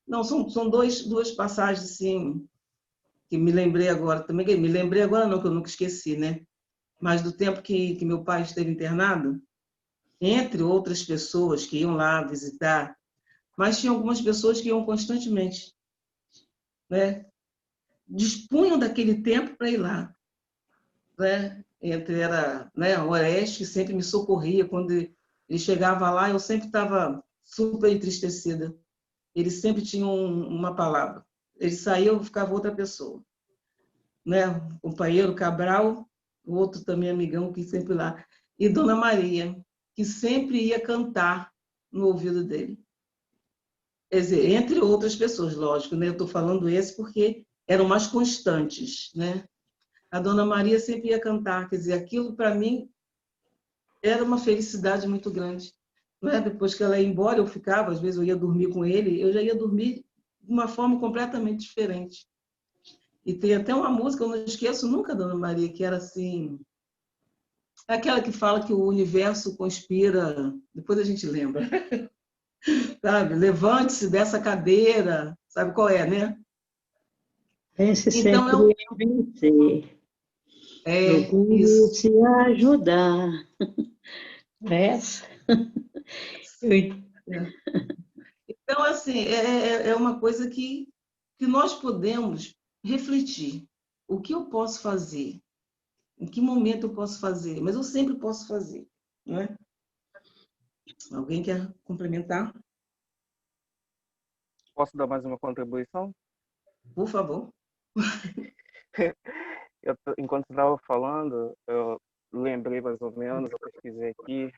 não, são duas passagens, assim, que me lembrei agora também. Me lembrei agora não, que eu nunca esqueci, né? Mas do tempo que meu pai esteve internado, entre outras pessoas que iam lá visitar, mas tinha algumas pessoas que iam constantemente, né? Dispunham daquele tempo para ir lá, né? Era, né, o Orestes, que sempre me socorria quando ele chegava lá, eu sempre estava super entristecida. Ele sempre tinha uma palavra. Ele saía, eu ficava outra pessoa, né? O companheiro Cabral, o outro também amigão que sempre lá, e Dona Maria, que sempre ia cantar no ouvido dele. Quer dizer, entre outras pessoas, lógico, né? Eu estou falando esse porque eram mais constantes, né? A Dona Maria sempre ia cantar, quer dizer, aquilo para mim era uma felicidade muito grande. Né? Depois que ela ia embora, eu ficava, às vezes eu ia dormir com ele, eu já ia dormir de uma forma completamente diferente. E tem até uma música, eu não esqueço nunca, Dona Maria, que era assim, aquela que fala que o universo conspira, depois a gente lembra, sabe? Levante-se dessa cadeira, sabe qual é, né? Pense Então, sempre em vencer. Procure isso. se ajudar. Essa? Então, assim, é uma coisa que nós podemos refletir. O que eu posso fazer? Em que momento eu posso fazer? Mas eu sempre posso fazer, não é? Alguém quer complementar? Posso dar mais uma contribuição? Por favor. Enquanto você estava falando, eu lembrei mais ou menos, eu pesquisei aqui,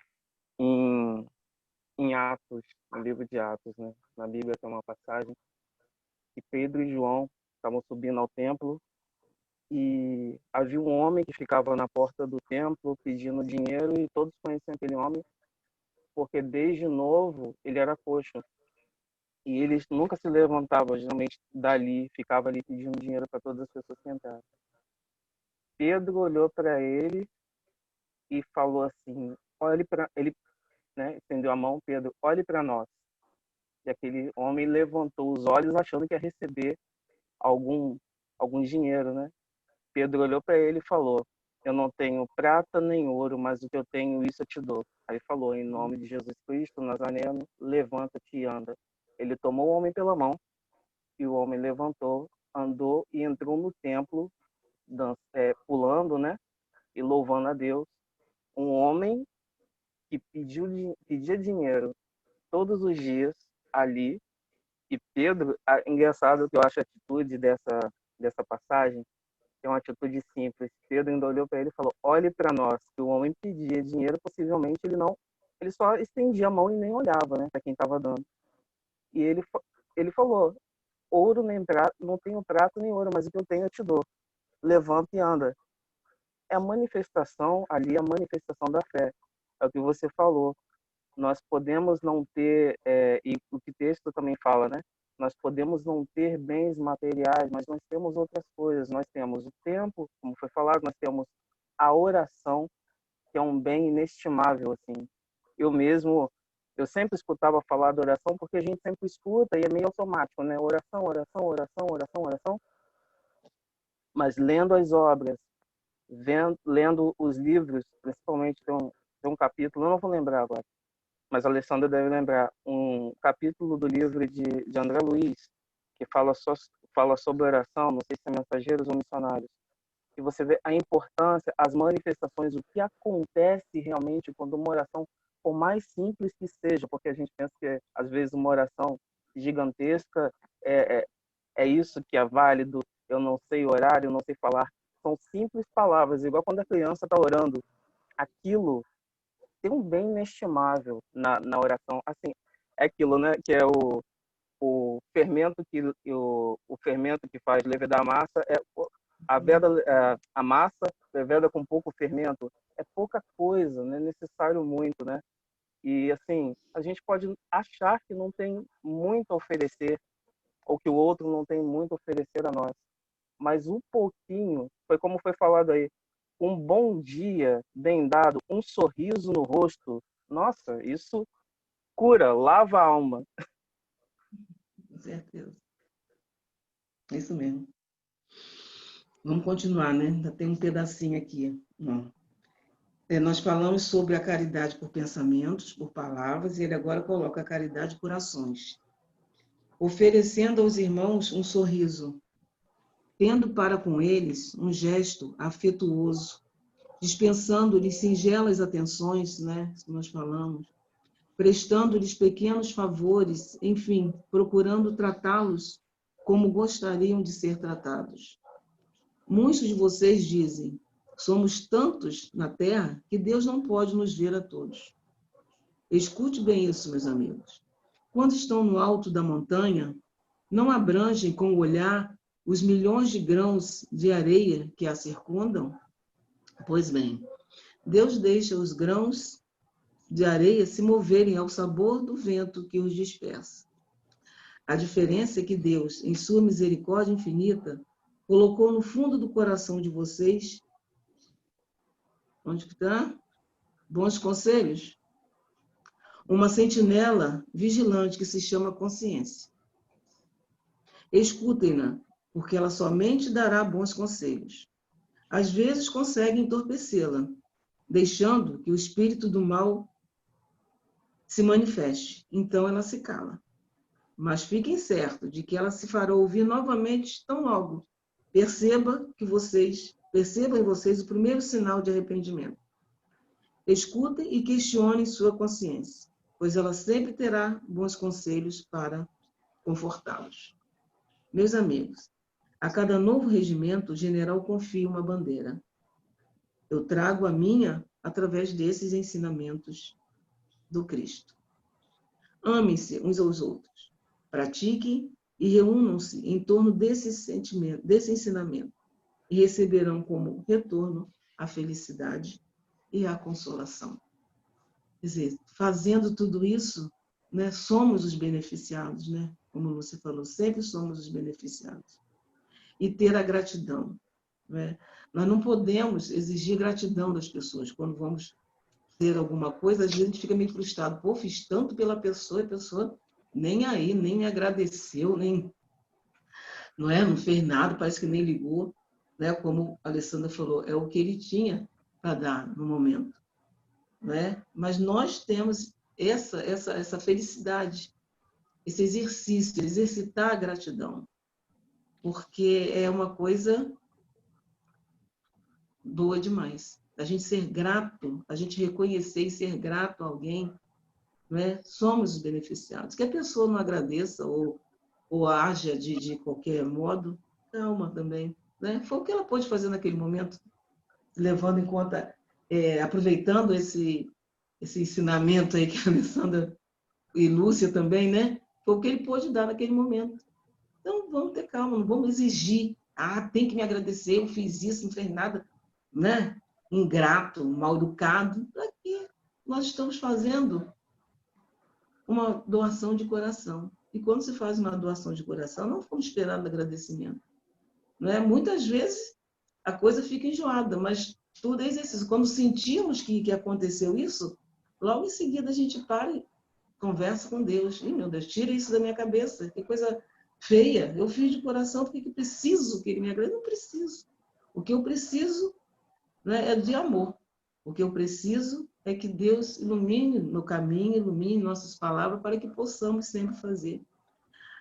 em Atos, no livro de Atos, né? Na Bíblia tem uma passagem que Pedro e João estavam subindo ao templo e havia um homem que ficava na porta do templo pedindo dinheiro e todos conheciam aquele homem porque desde novo ele era coxo e ele nunca se levantava, geralmente dali, ficava ali pedindo dinheiro para todas as pessoas que entravam. Pedro olhou para ele e falou assim, olhe para ele, né, estendeu a mão, Pedro, olhe para nós. E aquele homem levantou os olhos achando que ia receber algum dinheiro, né? Pedro olhou para ele e falou, eu não tenho prata nem ouro, mas o que eu tenho, isso eu te dou. Aí falou, em nome de Jesus Cristo, Nazareno, levanta-te e anda. Ele tomou o homem pela mão e o homem levantou, andou e entrou no templo, pulando, né? E louvando a Deus. Um homem que pedia dinheiro todos os dias ali. E Pedro, engraçado que eu acho a atitude dessa passagem, é uma atitude simples. Pedro ainda olhou para ele e falou, olhe para nós. Que o homem pedia dinheiro, possivelmente ele só estendia a mão e nem olhava, né, para quem estava dando. E ele falou, ouro nem prata, não tenho prata nem ouro, mas o que eu tenho eu te dou. Levanta e anda. É a manifestação ali, a manifestação da fé. É o que você falou. Nós podemos não ter, e o que o texto também fala, né? Nós podemos não ter bens materiais, mas nós temos outras coisas. Nós temos o tempo, como foi falado, nós temos a oração, que é um bem inestimável, assim. Eu sempre escutava falar de oração, porque a gente sempre escuta e é meio automático, né? Oração, oração, oração, oração, oração. Mas lendo as obras, lendo os livros, principalmente tem um capítulo, eu não vou lembrar agora, mas a Alessandra deve lembrar, um capítulo do livro de André Luiz, que fala sobre oração, não sei se é mensageiros ou missionários, e você vê a importância, as manifestações, o que acontece realmente quando uma oração, por mais simples que seja, porque a gente pensa que, às vezes, uma oração gigantesca é isso que é válido, eu não sei orar, eu não sei falar, são simples palavras, igual quando a criança está orando, aquilo tem um bem inestimável na oração. Assim, é aquilo, né? Que é o fermento o fermento que faz levedar a massa, a massa leveda com pouco fermento. É pouca coisa, não é necessário muito, né? E assim, a gente pode achar que não tem muito a oferecer, ou que o outro não tem muito a oferecer a nós. Mas um pouquinho, foi como foi falado aí, um bom dia bem dado, um sorriso no rosto, nossa, isso cura, lava a alma. Com certeza. É isso mesmo. Vamos continuar, né? Ainda tem um pedacinho aqui. Nós falamos sobre a caridade por pensamentos, por palavras, e ele agora coloca a caridade por ações. Oferecendo aos irmãos um sorriso, tendo para com eles um gesto afetuoso, dispensando-lhes singelas atenções, né, que nós falamos, prestando-lhes pequenos favores, enfim, procurando tratá-los como gostariam de ser tratados. Muitos de vocês dizem, somos tantos na Terra que Deus não pode nos ver a todos. Escute bem isso, meus amigos. Quando estão no alto da montanha, não abrangem com o olhar os milhões de grãos de areia que a circundam? Pois bem, Deus deixa os grãos de areia se moverem ao sabor do vento que os dispersa. A diferença é que Deus, em sua misericórdia infinita, colocou no fundo do coração de vocês, onde está? Bons conselhos? Uma sentinela vigilante que se chama consciência. Escutem-na, porque ela somente dará bons conselhos. Às vezes consegue entorpecê-la, deixando que o espírito do mal se manifeste. Então ela se cala. Mas fiquem certos de que ela se fará ouvir novamente tão logo. Percebam em vocês o primeiro sinal de arrependimento. Escutem e questionem sua consciência, pois ela sempre terá bons conselhos para confortá-los. Meus amigos, a cada novo regimento, o general confia uma bandeira. Eu trago a minha através desses ensinamentos do Cristo. Amem-se uns aos outros, pratiquem e reúnam-se em torno desse ensinamento e receberão como retorno a felicidade e a consolação. Quer dizer, fazendo tudo isso, né, somos os beneficiados, né? Como você falou, sempre somos os beneficiados. E ter a gratidão, né? Nós não podemos exigir gratidão das pessoas quando vamos ter alguma coisa. Às vezes a gente fica meio frustrado. Pô, fiz tanto pela pessoa e a pessoa nem aí, nem me agradeceu, nem, não é? Não fez nada, parece que nem ligou, né? Como a Alessandra falou, é o que ele tinha para dar no momento, né? Mas nós temos essa felicidade, esse exercício, de exercitar a gratidão, porque é uma coisa boa demais. A gente ser grato, a gente reconhecer e ser grato a alguém, né? Somos os beneficiados. Que a pessoa não agradeça ou haja de qualquer modo, calma também, né? Foi o que ela pôde fazer naquele momento, levando em conta, aproveitando esse ensinamento aí que a Alessandra e Lúcia também, né? Foi o que ele pôde dar naquele momento. Então, vamos ter calma, não vamos exigir. Ah, tem que me agradecer, eu fiz isso, não fez nada, né? Ingrato, mal-educado. Aqui nós estamos fazendo uma doação de coração. E quando se faz uma doação de coração, não vamos esperar agradecimento. Não é? Muitas vezes a coisa fica enjoada, mas tudo é exercício. Quando sentimos que aconteceu isso, logo em seguida a gente para e conversa com Deus. Ih, meu Deus, tira isso da minha cabeça. Que coisa feia. Eu fiz de coração porque preciso que ele me agradeça. Não preciso. O que eu preciso, né, é de amor. O que eu preciso é que Deus ilumine no caminho, ilumine nossas palavras para que possamos sempre fazer.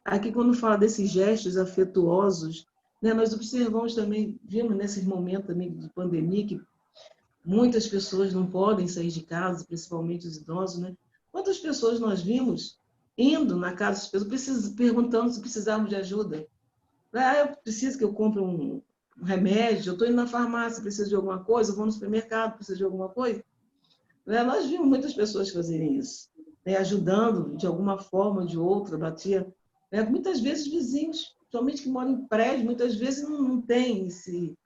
Aqui, quando fala desses gestos afetuosos, né, nós observamos também, vimos nesse momento também de pandemia, que muitas pessoas não podem sair de casa, principalmente os idosos, né? Quantas pessoas nós vimos indo na casa das pessoas, perguntando se precisávamos de ajuda? Ah, eu preciso que eu compre um remédio, eu estou indo na farmácia, preciso de alguma coisa, eu vou no supermercado, preciso de alguma coisa. né? Nós vimos muitas pessoas fazerem isso, né? Ajudando de alguma forma ou de outra, batia, né? Muitas vezes vizinhos, somente que moram em prédio, muitas vezes não tem esse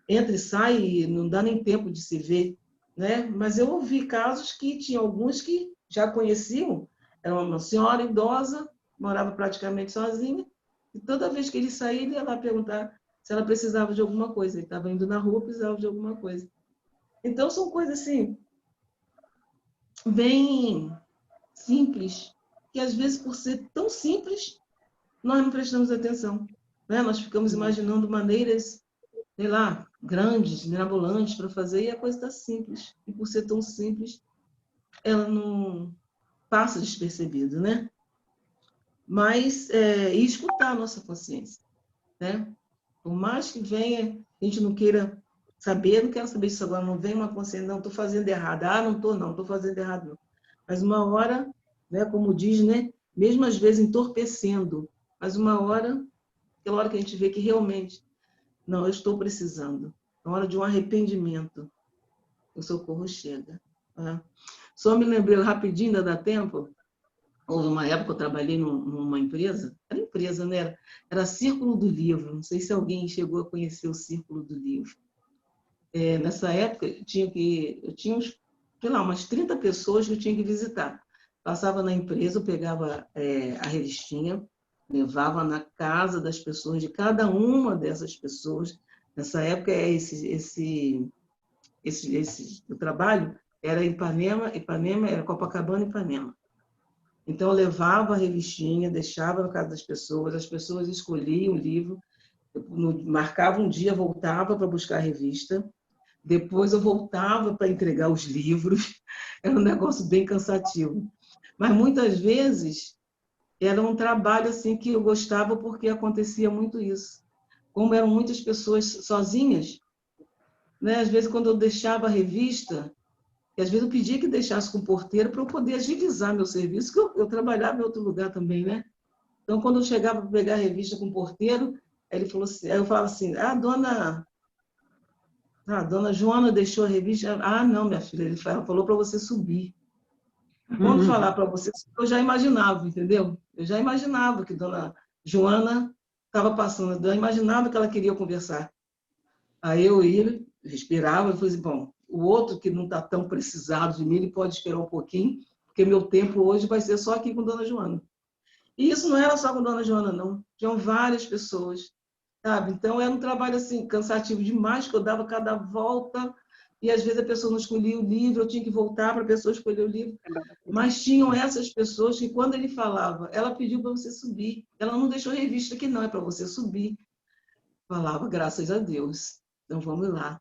entra e sai e não dá nem tempo de se ver, né? Mas eu ouvi casos que tinha alguns que já conheciam, era uma senhora idosa, morava praticamente sozinha, e toda vez que ele saía, ele ia lá perguntar se ela precisava de alguma coisa. Ele estava indo na rua, precisava de alguma coisa. Então, são coisas assim, bem simples, que às vezes, por ser tão simples, nós não prestamos atenção, né? Nós ficamos imaginando maneiras, sei lá, grandes, mirabolantes para fazer, e a coisa está simples. E por ser tão simples, ela não passa despercebido, né? Mas, e escutar a nossa consciência, né? Por mais que venha, a gente não queira saber, não quero saber disso agora, não vem uma consciência, não, estou fazendo errado. Ah, não estou fazendo errado, não. Mas uma hora, né, como diz, né, mesmo às vezes entorpecendo, mas uma hora, aquela hora que a gente vê que realmente, não, eu estou precisando. Na hora de um arrependimento, o socorro chega. Né? Só me lembrei rapidinho, ainda dá tempo, houve uma época que eu trabalhei numa empresa, era empresa, né? Era Círculo do Livro, não sei se alguém chegou a conhecer o Círculo do Livro. Nessa época, eu tinha uns, sei lá, umas 30 pessoas que eu tinha que visitar. Passava na empresa, eu pegava a revistinha, levava na casa das pessoas, de cada uma dessas pessoas. Nessa época, o trabalho era Ipanema, era Copacabana e Ipanema. Então, eu levava a revistinha, deixava na casa das pessoas, as pessoas escolhiam o livro, marcava um dia, voltava para buscar a revista, depois eu voltava para entregar os livros, era um negócio bem cansativo. Mas muitas vezes era um trabalho assim que eu gostava porque acontecia muito isso. Como eram muitas pessoas sozinhas, né? Às vezes quando eu deixava a revista, e às vezes eu pedia que deixasse com o porteiro para eu poder agilizar meu serviço, que eu trabalhava em outro lugar também, né? Então, quando eu chegava para pegar a revista com o porteiro, ele falou assim, aí eu falava assim, dona Joana deixou a revista? Ah, não, minha filha, ela falou para você subir. Quando falar para você, eu já imaginava, entendeu? Eu já imaginava que dona Joana estava passando, eu imaginava que ela queria conversar. Aí eu ia, respirava e falei assim, bom, o outro que não está tão precisado de mim, ele pode esperar um pouquinho, porque meu tempo hoje vai ser só aqui com dona Joana. E isso não era só com dona Joana, não. Tinham várias pessoas, sabe? Então, era um trabalho, assim, cansativo demais, que eu dava cada volta, e às vezes a pessoa não escolhia o livro, eu tinha que voltar para a pessoa escolher o livro. Mas tinham essas pessoas que, quando ele falava, ela pediu para você subir. Ela não deixou revista que não, é para você subir. Falava, graças a Deus. Então, vamos lá.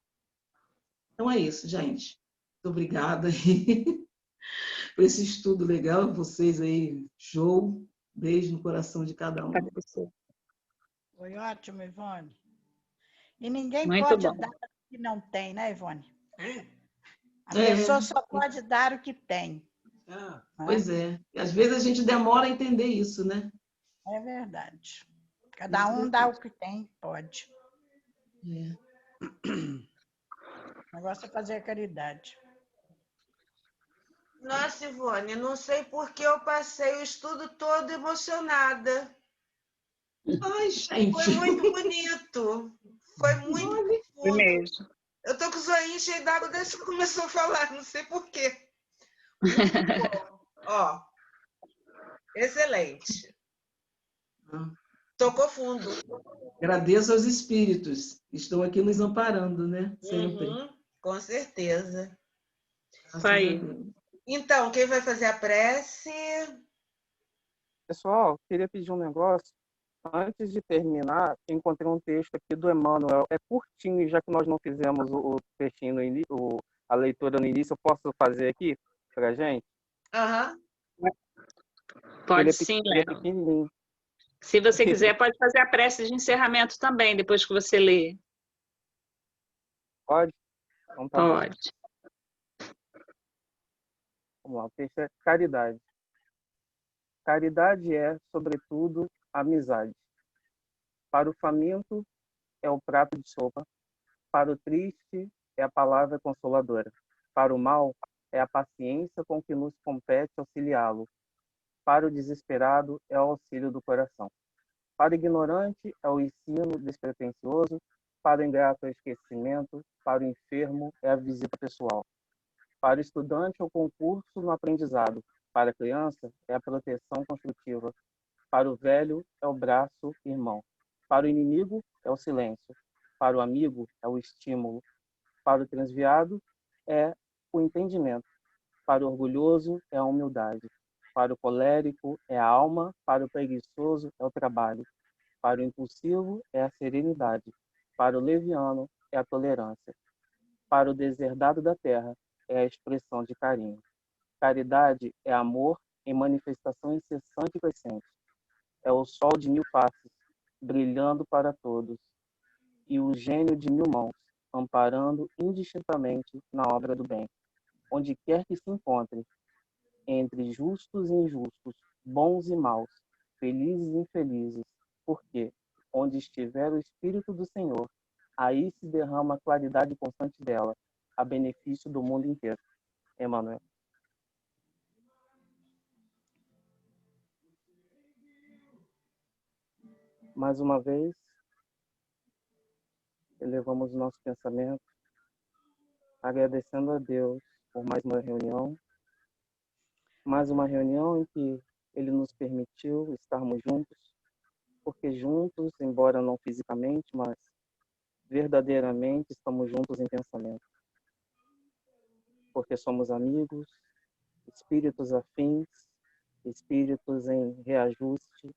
Então, é isso, gente. Muito obrigada por esse estudo legal. Vocês aí, show. Beijo no coração de cada um. Foi ótimo, Ivone. E ninguém Muito pode bom. dar o que não tem, né, Ivone? A pessoa só pode dar o que tem. Pois é. E às vezes a gente demora a entender isso, né? É verdade. Cada um dá o que tem, pode. O negócio é fazer a caridade. Nossa, Ivone, não sei por que eu passei o estudo todo emocionada. Ai, gente. Foi muito bonito. Foi muito profundo. Mesmo. Eu tô com os olhinhos cheios d'água desde que começou a falar, não sei por quê. Muito bom. Ó, excelente. Tocou fundo. Agradeço aos espíritos que estão aqui nos amparando, né? Sempre. Com certeza. Isso aí. Então, quem vai fazer a prece? Pessoal, queria pedir um negócio. Antes de terminar, encontrei um texto aqui do Emmanuel. É curtinho, já que nós não fizemos o textinho no início, a leitura no início, eu posso fazer aqui para a gente? Pode sim, Léo. Se você quiser, pode fazer a prece de encerramento também, depois que você lê. Pode? Então, tá pode. Bom. Vamos lá, o texto é caridade. Caridade é, sobretudo, amizade. Para o faminto é o prato de sopa. Para o triste é a palavra consoladora. Para o mal é a paciência com que nos compete auxiliá-lo. Para o desesperado é o auxílio do coração. Para o ignorante é o ensino despretensioso. Para o ingrato é o esquecimento. Para o enfermo é a visita pessoal. Para o estudante é o concurso no aprendizado. Para a criança é a proteção construtiva. Para o velho é o braço irmão. Para o inimigo é o silêncio. Para o amigo é o estímulo. Para o transviado é o entendimento. Para o orgulhoso é a humildade. Para o colérico é a alma. Para o preguiçoso é o trabalho. Para o impulsivo é a serenidade. Para o leviano é a tolerância. Para o deserdado da terra é a expressão de carinho. Caridade é amor em manifestação incessante e crescente. É o sol de 1000 faces, brilhando para todos, e o gênio de 1000 mãos, amparando indistintamente na obra do bem. Onde quer que se encontre, entre justos e injustos, bons e maus, felizes e infelizes, porque, onde estiver o Espírito do Senhor, aí se derrama a claridade constante dela, a benefício do mundo inteiro. Emmanuel. Mais uma vez, elevamos o nosso pensamento, agradecendo a Deus por mais uma reunião em que Ele nos permitiu estarmos juntos, porque juntos, embora não fisicamente, mas verdadeiramente estamos juntos em pensamento. Porque somos amigos, espíritos afins, espíritos em reajuste,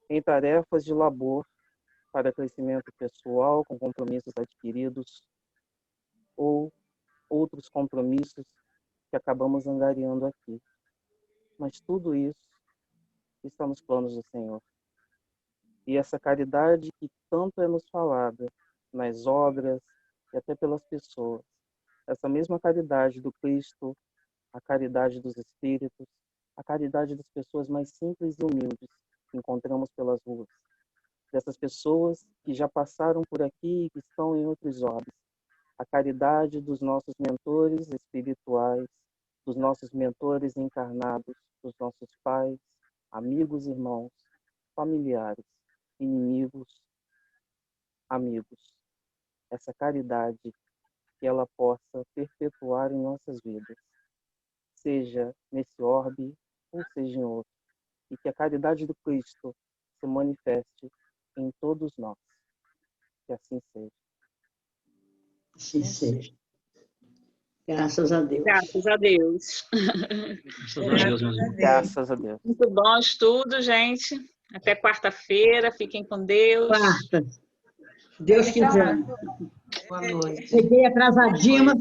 em tarefas de labor para crescimento pessoal, com compromissos adquiridos ou outros compromissos que acabamos angariando aqui. Mas tudo isso está nos planos do Senhor. E essa caridade que tanto é nos falada nas obras e até pelas pessoas, essa mesma caridade do Cristo, a caridade dos Espíritos, a caridade das pessoas mais simples e humildes que encontramos pelas ruas, dessas pessoas que já passaram por aqui e que estão em outros orbes, a caridade dos nossos mentores espirituais, dos nossos mentores encarnados, dos nossos pais, amigos, irmãos, familiares, inimigos, amigos. Essa caridade que ela possa perpetuar em nossas vidas, seja nesse orbe ou seja em outro, e que a caridade do Cristo se manifeste em todos nós. Que assim seja. Assim seja. Graças a Deus. Graças a Deus. Graças a Deus. Muito bom estudo, gente. Até quarta-feira. Fiquem com Deus. Quarta. Se Deus quiser. Boa noite. Cheguei atrasadinha, mas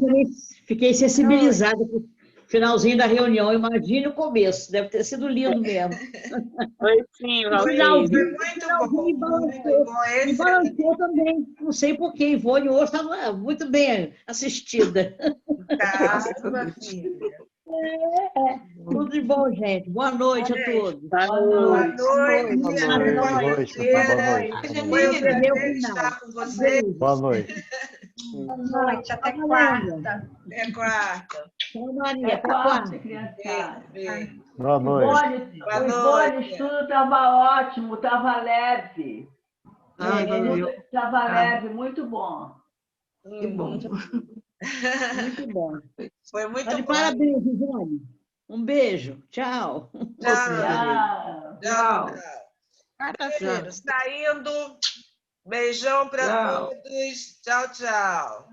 fiquei sensibilizada com o finalzinho da reunião. Imagine o começo. Deve ter sido lindo mesmo. Foi sim, Valdir. Muito bom. Me balanceou também. Não sei por quê. Ivone hoje estava muito bem assistida. Tá, filha. Tudo de bom, gente. Boa noite a todos. Boa noite. Boa noite. Foi um prazer estar com vocês. Boa noite. Boa noite, até quarta. Até quarta. Tchau, Maria. Até quarta, quarta. criançada. Boa noite. O Ivone, o estudo estava ótimo, estava leve. Estava leve, muito bom. Que bom. Muito bom. Foi muito Tá de bom. parabéns, Ivone. Um beijo. Tchau. Tchau. Quarta-feira. Saindo. Beijão para todos. Tchau, tchau.